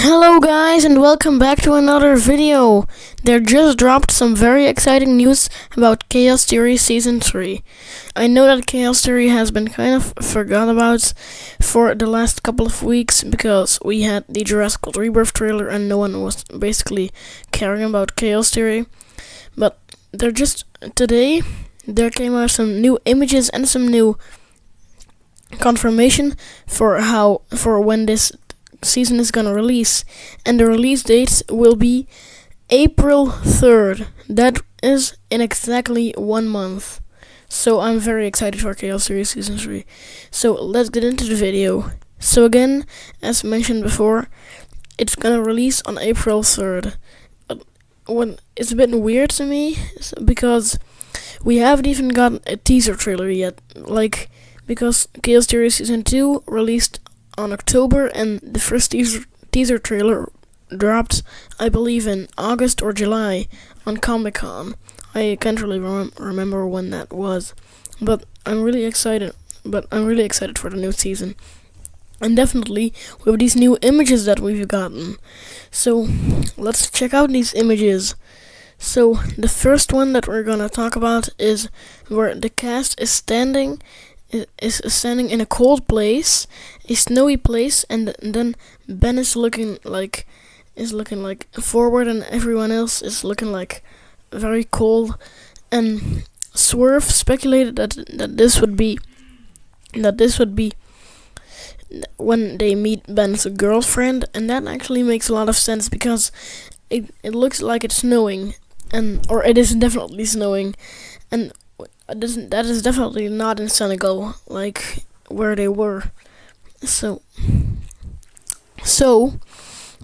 Hello guys and welcome back to another video. There just dropped some very exciting news about Chaos Theory Season 3. I know that Chaos Theory has been kind of forgot about for the last couple of weeks because we had the Jurassic Rebirth trailer and no one was basically caring about Chaos Theory. But today there came out some new images and some new confirmation for when this season is gonna release, and the release date will be April 3rd. That is in exactly 1 month. So I'm very excited for Chaos Theory Season 3. So let's get into the video. So again, as mentioned before, it's gonna release on April 3rd. It's a bit weird to me because we haven't even gotten a teaser trailer yet. Because Chaos Theory Season 2 released on October, and the first teaser trailer dropped, I believe, in August or July on Comic-Con. I can't really remember when that was, but I'm really excited. For the new season, and definitely with these new images that we've gotten. So let's check out these images. So the first one that we're gonna talk about is where the cast is standing in a cold place, a snowy place, and then Ben is looking like forward, and everyone else is looking like very cold. And Swerve speculated that this would be when they meet Ben's girlfriend, and that actually makes a lot of sense because it looks like it's snowing, or it is definitely snowing, and that is definitely not in Senegal, like where they were. So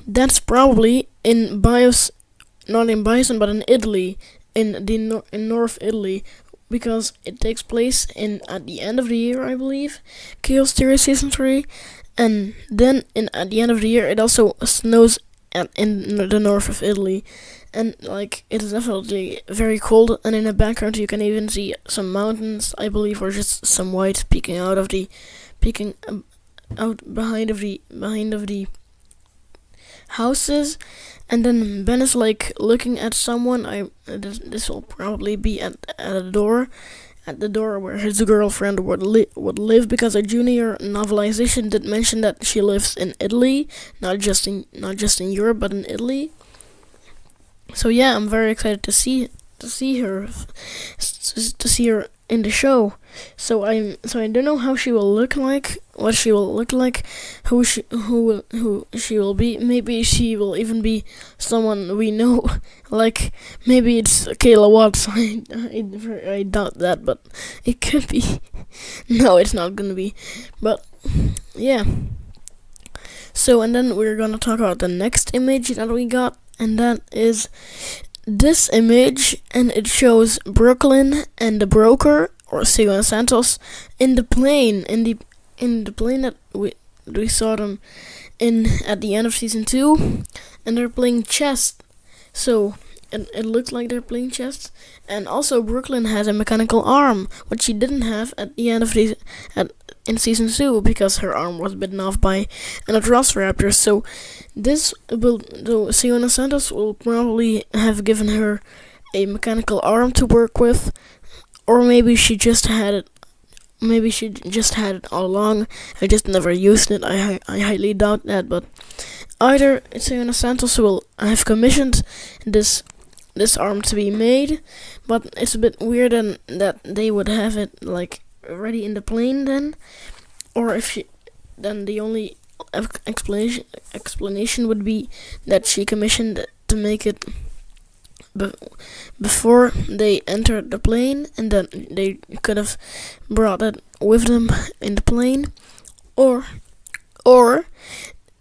that's probably in not in Bison, but in Italy, in North Italy, because it takes place at the end of the year, I believe, Chaos Theory Season 3, and then at the end of the year it also snows in the north of Italy, and it is definitely very cold. And in the background you can even see some mountains, I believe, or just some white peeking out behind of the houses. And then Ben is looking at someone. This will probably be at the door where his girlfriend would live, because a junior novelization did mention that she lives in Italy, not just in Europe, but in Italy. So yeah, I'm very excited to see her in the show. So I don't know how she will look like, what she will look like, who she will be. Maybe she will even be someone we know, like maybe it's Kayla Watts. I doubt that, but it could be. No, it's not gonna be, but yeah. So, and then we're gonna talk about the next image that we got, and that is this image, and it shows Brooklyn and the broker, or Sigo and Santos, in the plane, in the plane that we saw them in at the end of season 2, and they're playing chess. So it looks like they're playing chess, and also Brooklyn has a mechanical arm, which she didn't have at the end of in season 2, because her arm was bitten off by an Velociraptor. So Siona Santos will probably have given her a mechanical arm to work with, or maybe she just had it. Maybe she just had it all along. I just never used it. I highly doubt that. But either Siona Santos will have commissioned this arm to be made, but it's a bit weird that they would have it ready in the plane then, or then the only explanation would be that she commissioned to make it before they entered the plane, and then they could have brought it with them in the plane, or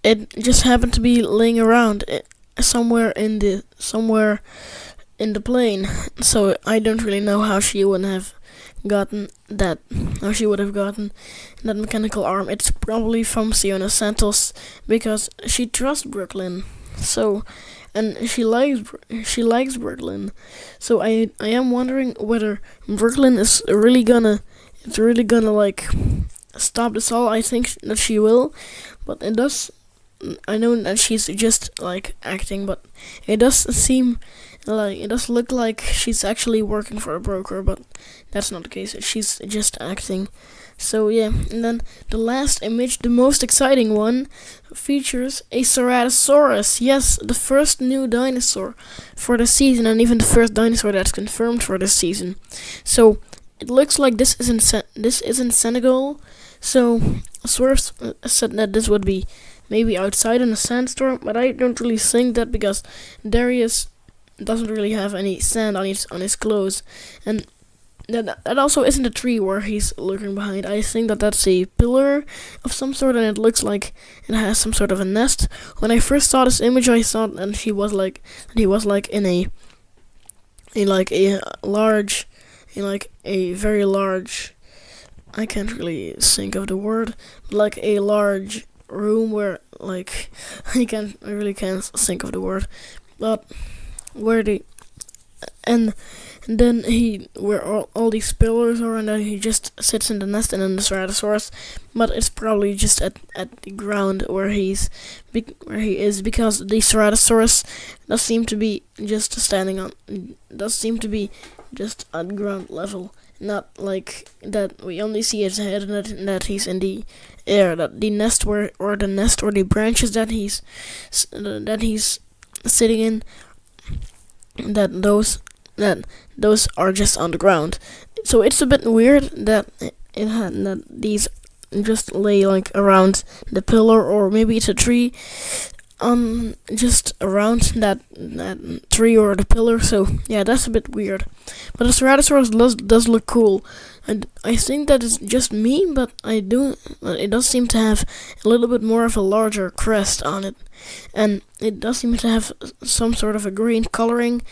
it just happened to be laying around somewhere in the plane. So I don't really know how she would have gotten that mechanical arm. It's probably from Siona Santos, because she trusts Brooklyn. So, and she likes Brooklyn. So I am wondering whether Brooklyn is really gonna stop this all. I think that she will, but it does that she's just like acting, but it does seem like it does look like she's actually working for a broker, but that's not the case. She's just acting. So yeah, and then the last image, the most exciting one, features a Ceratosaurus. Yes, the first new dinosaur for the season, and even the first dinosaur that's confirmed for this season. So it looks like this is in Senegal. So source said that this would be maybe outside in a sandstorm, but I don't really think that, because Darius doesn't really have any sand on his clothes, and that also isn't a tree where he's lurking behind. I think that that's a pillar of some sort, and it looks like it has some sort of a nest. When I first saw this image, I thought that he was like in a very large. I can't really think of the word, like a large room where I really can't think of the word, but where the and then where all these pillars are, and then he just sits in the nest and in the Ceratosaurus, but it's probably just at the ground where he is, because the Ceratosaurus does seem to be just at ground level, not like that we only see his head and that he's in the air, that the nest or the branches that he's sitting in, that those are just on the ground. So it's a bit weird that these just lay like around the pillar, or maybe it's a tree just around that tree or the pillar. So yeah, that's a bit weird. But the Ceratosaurus does look cool, and I think that is just me, but it does seem to have a little bit more of a larger crest on it, and it does seem to have some sort of a green coloring,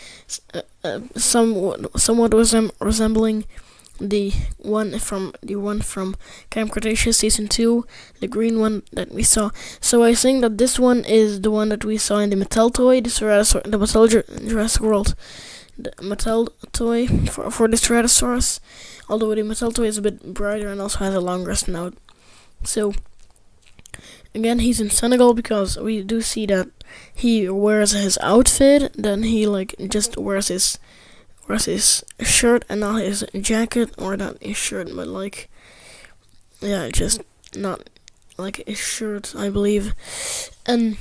somewhat resembling the one from Camp Cretaceous Season 2, the green one that we saw. So I think that this one is the one that we saw in the Mattel toy, the Mattel Jurassic World, the Mattel toy for the Ceratosaurus. Although the Mattel toy is a bit brighter and also has a longer snout. So again, he's in Senegal, because we do see that he wears his outfit, then he just wears his shirt and not his jacket, or not his shirt, but just not like his shirt, I believe. And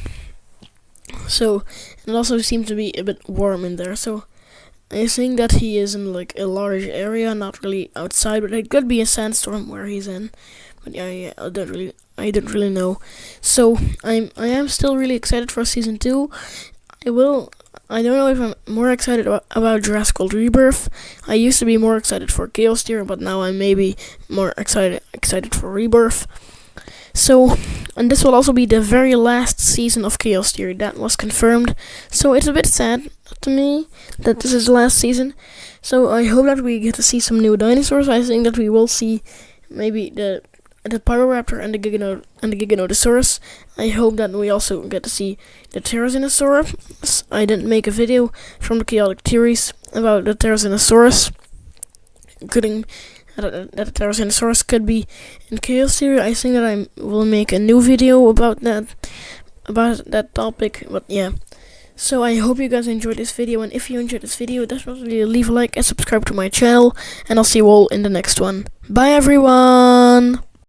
so it also seems to be a bit warm in there. So I think that he is in a large area, not really outside, but it could be a sandstorm where he's in. But yeah, I don't really know. So I am still really excited for Season 2. I don't know if I'm more excited about Jurassic World Rebirth. I used to be more excited for Chaos Theory, but now I'm maybe more excited for Rebirth. So, and this will also be the very last season of Chaos Theory. That was confirmed. So it's a bit sad to me that this is the last season. So I hope that we get to see some new dinosaurs. I think that we will see maybe the Pyroraptor and the Giganotosaurus. I hope that we also get to see the Therizinosaurus. I didn't make a video from the chaotic theories about the Therizinosaurus. That the Therizinosaurus could be in Chaos Theory. I think that I will make a new video about that topic. But yeah. So I hope you guys enjoyed this video, and if you enjoyed this video, definitely leave a like and subscribe to my channel, and I'll see you all in the next one. Bye everyone!